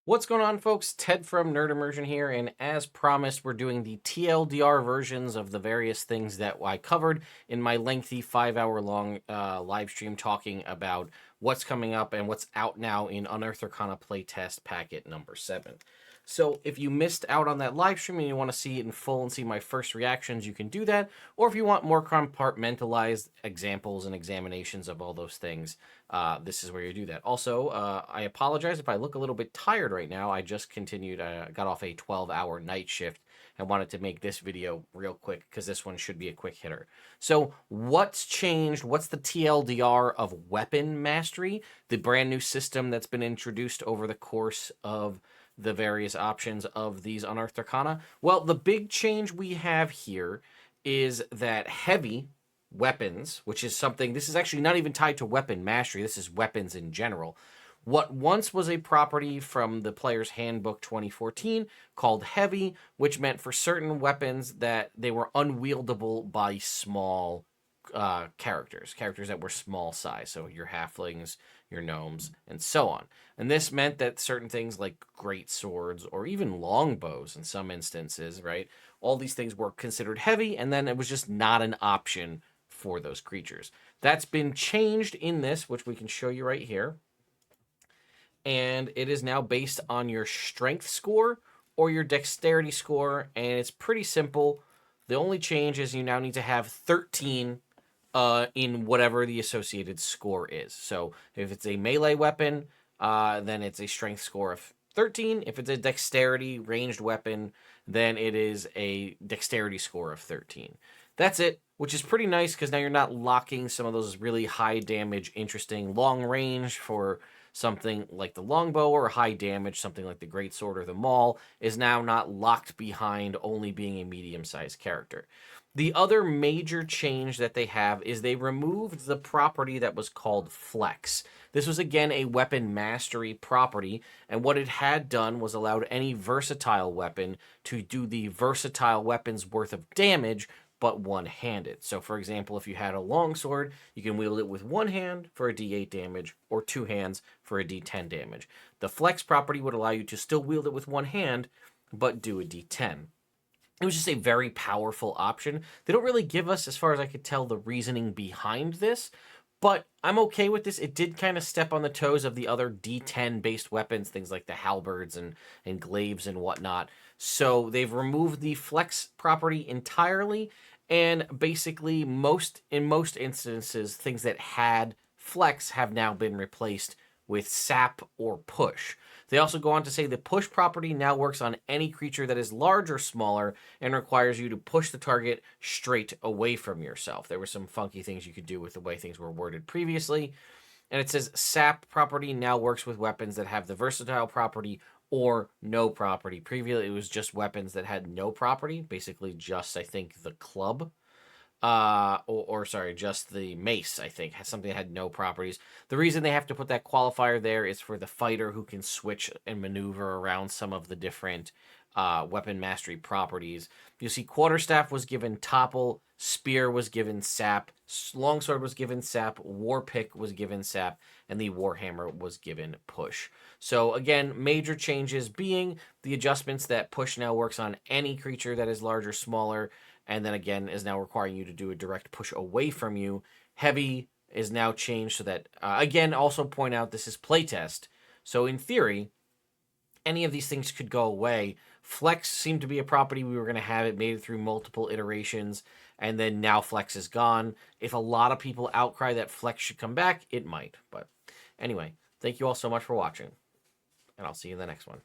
What's going on, folks? Ted from Nerd Immersion here, and as promised, we're doing the TLDR versions of the various things that I covered in my lengthy 5 hour long live stream talking about what's coming up and what's out now in Unearthed Arcana Playtest packet number 7. So if you missed out on that live stream and you want to see it in full and see my first reactions, you can do that. Or if you want more compartmentalized examples and examinations of all those things, this is where you do that. Also, I apologize if I look a little bit tired right now. I just got off a 12-hour night shift and wanted to make this video real quick because this one should be a quick hitter. So what's changed? What's the TLDR of Weapon Mastery, the brand new system that's been introduced over the course of the various options of these Unearthed Arcana? Well, the big change we have here is that heavy weapons, which is something, this is actually not even tied to weapon mastery, this is weapons in general. What once was a property from the Player's Handbook 2014 called heavy, which meant for certain weapons that they were unwieldable by small characters that were small size, so your halflings, your gnomes, and so on. And this meant that certain things like great swords or even longbows in some instances, right, all these things were considered heavy, and then it was just not an option for those creatures. That's been changed in this, which we can show you right here. And it is now based on your strength score or your dexterity score, and it's pretty simple. The only change is you now need to have 13 in whatever the associated score is. So if it's a melee weapon, then it's a strength score of 13. If it's a dexterity ranged weapon, then it is a dexterity score of 13. That's it, which is pretty nice because now you're not locking some of those really high damage, interesting long range for something like the longbow, or high damage, something like the greatsword or the maul, is now not locked behind only being a medium-sized character. The other major change that they have is they removed the property that was called Flex. This was, again, a weapon mastery property, and what it had done was allowed any versatile weapon to do the versatile weapon's worth of damage, but one-handed. So, for example, if you had a longsword, you can wield it with one hand for a d8 damage, or two hands for a d10 damage. The Flex property would allow you to still wield it with one hand, but do a d10. It was just a very powerful option. They don't really give us, as far as I could tell, the reasoning behind this, but I'm okay with this. It did kind of step on the toes of the other D10-based weapons, things like the halberds and glaives and whatnot. So they've removed the Flex property entirely, and basically in most instances, things that had Flex have now been replaced with Sap or Push. They also go on to say the push property now works on any creature that is large or smaller and requires you to push the target straight away from yourself. There were some funky things you could do with the way things were worded previously. And it says Sap property now works with weapons that have the versatile property or no property. Previously, it was just weapons that had no property, basically just, I think, the club. Sorry, just the mace, I think, has something that had no properties. The reason they have to put that qualifier there is for the fighter who can switch and maneuver around some of the different weapon mastery properties. You see, quarterstaff was given topple, spear was given sap, longsword was given sap, war pick was given sap, and the warhammer was given push. So again, major changes being the adjustments that push now works on any creature that is large or smaller, and then again is now requiring you to do a direct push away from you. Heavy is now changed so that, again, also point out this is playtest. So in theory, any of these things could go away. Flex seemed to be a property we were going to have. It made it through multiple iterations, and then now Flex is gone. If a lot of people outcry that Flex should come back, it might. But anyway, thank you all so much for watching, and I'll see you in the next one.